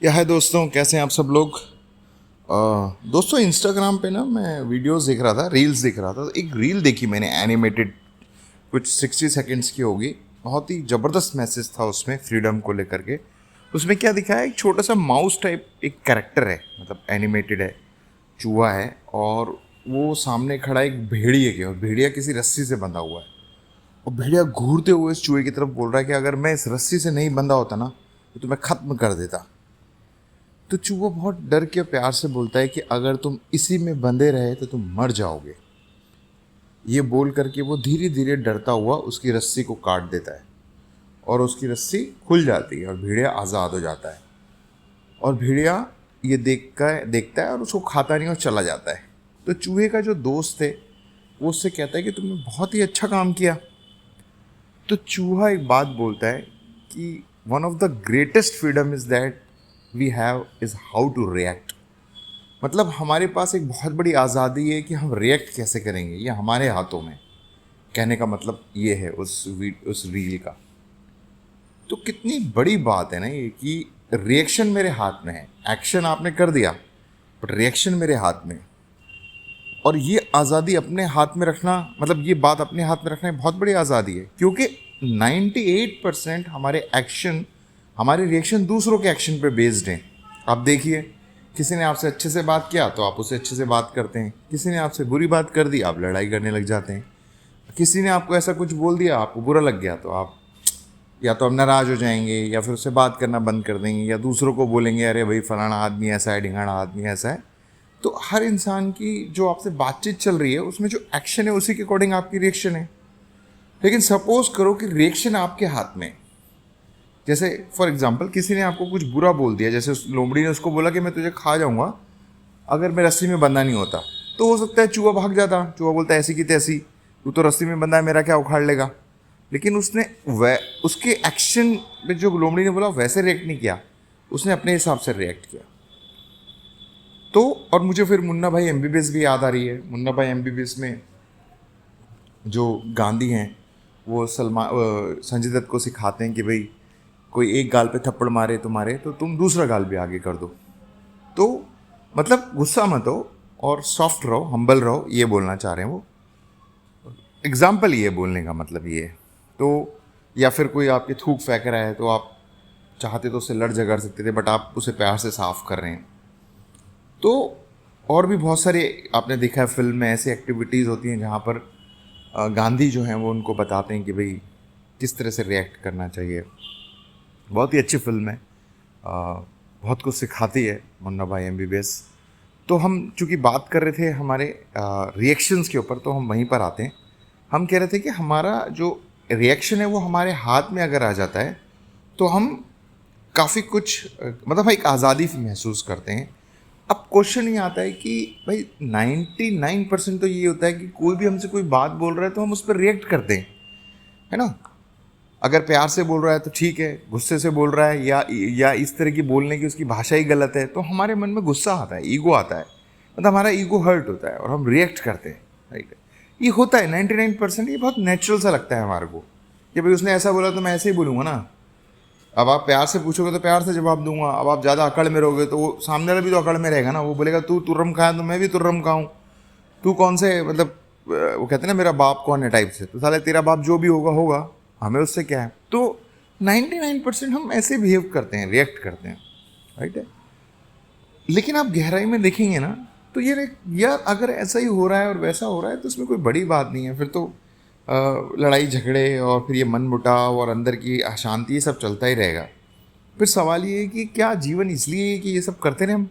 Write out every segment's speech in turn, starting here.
या है दोस्तों, कैसे हैं आप सब लोग। दोस्तों, इंस्टाग्राम पे ना मैं वीडियोस देख रहा था, रील्स देख रहा था। तो एक रील देखी मैंने, एनिमेटेड, कुछ 60 सेकेंड्स की होगी। बहुत ही ज़बरदस्त मैसेज था उसमें, फ्रीडम को लेकर के। उसमें क्या दिखा है, एक छोटा सा माउस टाइप एक कैरेक्टर है, मतलब एनिमेटेड है, चूहा है, और वो सामने खड़ा है एक भेड़िए के, और भेड़िया किसी रस्सी से बंधा हुआ है। और भेड़िया घूरते हुए इस चूहे की तरफ बोल रहा है कि अगर मैं इस रस्सी से नहीं बंधा होता ना, तो तुम्हें ख़त्म कर देता। तो चूहा बहुत डर के प्यार से बोलता है कि अगर तुम इसी में बंधे रहे तो तुम मर जाओगे। ये बोल करके वो धीरे धीरे डरता हुआ उसकी रस्सी को काट देता है, और उसकी रस्सी खुल जाती है और भेड़िया आज़ाद हो जाता है। और भेड़िया ये देखता है और उसको खाता नहीं और चला जाता है। तो चूहे का जो दोस्त है वो उससे कहता है कि तुमने बहुत ही अच्छा काम किया। तो चूहा एक बात बोलता है कि one of the greatest freedom is that we have is how to react. मतलब हमारे पास एक बहुत बड़ी आज़ादी है कि हम रिएक्ट कैसे करेंगे, ये हमारे हाथों में। कहने का मतलब ये है उस रील का। तो कितनी बड़ी बात है ना ये, कि रिएक्शन मेरे हाथ में है। एक्शन आपने कर दिया, बट रिएक्शन मेरे हाथ में है। और ये आज़ादी अपने हाथ में रखना, मतलब ये बात अपने हाथ में रखना बहुत बड़ी आज़ादी है, क्योंकि 98% हमारे एक्शन, हमारे रिएक्शन दूसरों के एक्शन पे बेस्ड हैं। आप देखिए, किसी ने आपसे अच्छे से बात किया तो आप उससे अच्छे से बात करते हैं, किसी ने आपसे बुरी बात कर दी आप लड़ाई करने लग जाते हैं, किसी ने आपको ऐसा कुछ बोल दिया आपको बुरा लग गया तो आप या तो अब नाराज़ हो जाएंगे, या फिर उससे बात करना बंद कर देंगे, या दूसरों को बोलेंगे अरे भाई फलाना आदमी ऐसा है, ढिंगाना आदमी ऐसा है। तो हर इंसान की जो आपसे बातचीत चल रही है उसमें जो एक्शन है उसी के अकॉर्डिंग आपकी रिएक्शन है। लेकिन सपोज करो कि रिएक्शन आपके हाथ में है। जैसे फॉर एग्जांपल किसी ने आपको कुछ बुरा बोल दिया, जैसे उस लोमड़ी ने उसको बोला कि मैं तुझे खा जाऊंगा अगर मैं रस्सी में बंधा नहीं होता। तो हो सकता है चूहा भाग जाता, चूहा बोलता है ऐसी की तैसी, तू तो रस्सी में बंधा है, मेरा क्या उखाड़ लेगा। लेकिन उसने उसके एक्शन में जो लोमड़ी ने बोला वैसे रिएक्ट नहीं किया, उसने अपने हिसाब से रिएक्ट किया। तो और मुझे फिर मुन्ना भाई एमबीबीएस भी याद आ रही है। मुन्ना भाई एमबीबीएस में जो गांधी हैं, वो संजय दत्त को सिखाते हैं कि भाई कोई एक गाल पे थप्पड़ मारे तुम्हारे तो तुम दूसरा गाल भी आगे कर दो। तो मतलब गुस्सा मत हो और सॉफ्ट रहो, हम्बल रहो, ये बोलना चाह रहे हैं वो। एग्जाम्पल ये बोलने का मतलब ये है। तो या फिर कोई आपके थूक फेंक रहा है तो आप चाहते तो उससे लड़ झगड़ सकते थे, बट आप उसे प्यार से साफ कर रहे हैं। तो और भी बहुत सारे आपने देखा है फिल्म में ऐसी एक्टिविटीज़ होती हैं जहाँ पर गांधी जो हैं वो उनको बताते हैं कि भाई किस तरह से रिएक्ट करना चाहिए। बहुत ही अच्छी फिल्म है, बहुत कुछ सिखाती है मुन्ना भाई एमबीबीएस। तो हम चूँकि बात कर रहे थे हमारे रिएक्शंस के ऊपर, तो हम वहीं पर आते हैं। हम कह रहे थे कि हमारा जो रिएक्शन है वो हमारे हाथ में अगर आ जाता है तो हम काफ़ी कुछ मतलब एक आज़ादी महसूस करते हैं। अब क्वेश्चन ये आता है कि भाई 99% तो ये होता है कि कोई भी हमसे कोई बात बोल रहा है तो हम उस पर रिएक्ट करते हैं, है ना। अगर प्यार से बोल रहा है तो ठीक है, गुस्से से बोल रहा है या इस तरह की बोलने की उसकी भाषा ही गलत है तो हमारे मन में गुस्सा आता है, ईगो आता है, मतलब हमारा ईगो हर्ट होता है और हम रिएक्ट करते हैं, राइट। ये होता है 99%। ये बहुत नेचुरल सा लगता है हमारे को कि भाई उसने ऐसा बोला तो मैं ऐसे ही बोलूँगा ना। अब आप प्यार से पूछोगे तो प्यार से जवाब दूंगा, अब आप ज़्यादा अकड़ में रहोगे तो वो सामने वाला भी तो अकड़ में रहेगा ना। वो बोलेगा तू तुर्रम खाया तो मैं भी तुर्रम खाऊं, तू कौन से मतलब वो कहते हैं ना मेरा बाप कौन है टाइप से, तो साले तेरा बाप जो भी होगा होगा, हमें उससे क्या है। तो 99% हम ऐसे बिहेव करते हैं, रिएक्ट करते हैं, राइट है। लेकिन आप गहराई में देखेंगे ना तो ये यार अगर ऐसा ही हो रहा है और वैसा हो रहा है तो इसमें कोई बड़ी बात नहीं है। फिर तो लड़ाई झगड़े और फिर ये मनमुटाव और अंदर की अशांति ये सब चलता ही रहेगा। फिर सवाल ये है कि क्या जीवन इसलिए है कि ये सब करते रहें हम,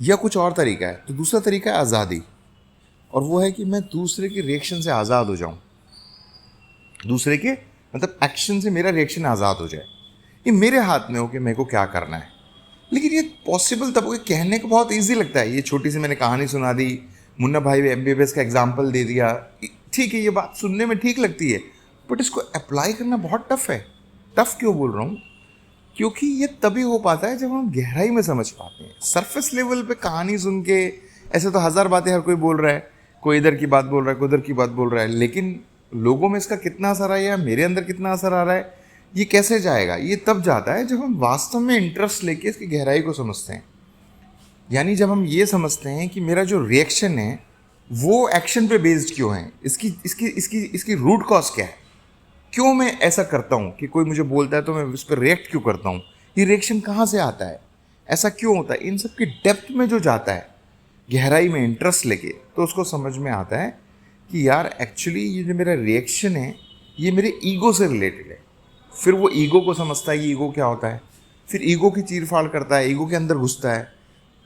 या कुछ और तरीका है। तो दूसरा तरीका है आज़ादी, और वो है कि मैं दूसरे के रिएक्शन से आज़ाद हो जाऊं, दूसरे के मतलब एक्शन से मेरा रिएक्शन आज़ाद हो जाए। ये मेरे हाथ में हो कि मेरे को क्या करना है। लेकिन ये पॉसिबल तब हो, कहने को बहुत ईजी लगता है। ये छोटी सी मैंने कहानी सुना दी, मुन्ना भाई एमबीबीएस का एग्जाम्पल दे दिया, ठीक है, ये बात सुनने में ठीक लगती है, बट इसको अप्लाई करना बहुत टफ है। टफ क्यों बोल रहा हूँ, क्योंकि ये तभी हो पाता है जब हम गहराई में समझ पाते हैं। सरफेस लेवल पे कहानी सुन के ऐसे तो हज़ार बातें हर कोई बोल रहा है, कोई इधर की बात बोल रहा है, कोई उधर की बात बोल रहा है, लेकिन लोगों में इसका कितना असर आया, मेरे अंदर कितना असर आ रहा है, ये कैसे जाएगा? ये तब जाता है जब हम वास्तव में इंटरेस्ट लेके इसकी गहराई को समझते हैं। यानी जब हम ये समझते हैं कि मेरा जो रिएक्शन है वो एक्शन पे बेस्ड क्यों है, इसकी इसकी इसकी इसकी रूट कॉज क्या है, क्यों मैं ऐसा करता हूँ कि कोई मुझे बोलता है तो मैं उस पर रिएक्ट क्यों करता हूँ, ये रिएक्शन कहाँ से आता है, ऐसा क्यों होता है। इन सब की डेप्थ में जो जाता है, गहराई में इंटरेस्ट लेके, तो उसको समझ में आता है कि यार एक्चुअली ये जो मेरा रिएक्शन है ये मेरे ईगो से रिलेटेड है। फिर वो ईगो को समझता है कि ईगो क्या होता है, फिर ईगो की चीर फाड़ करता है, ईगो के अंदर घुसता है,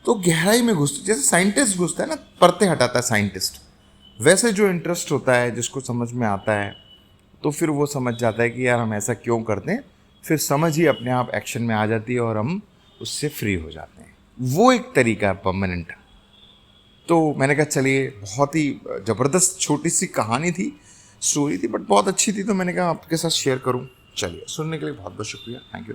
तो गहराई में घुसता, जैसे साइंटिस्ट घुसता है ना, परते हटाता है साइंटिस्ट, वैसे जो इंटरेस्ट होता है जिसको समझ में आता है तो फिर वो समझ जाता है कि यार हम ऐसा क्यों करते हैं, फिर समझ ही अपने आप एक्शन में आ जाती है और हम उससे फ्री हो जाते हैं। वो एक तरीका है परमानेंट। तो मैंने कहा चलिए, बहुत ही ज़बरदस्त छोटी सी कहानी थी, स्टोरी थी, बट बहुत अच्छी थी, तो मैंने कहा आपके साथ शेयर करूं। चलिए, सुनने के लिए बहुत बहुत शुक्रिया, थैंक यू।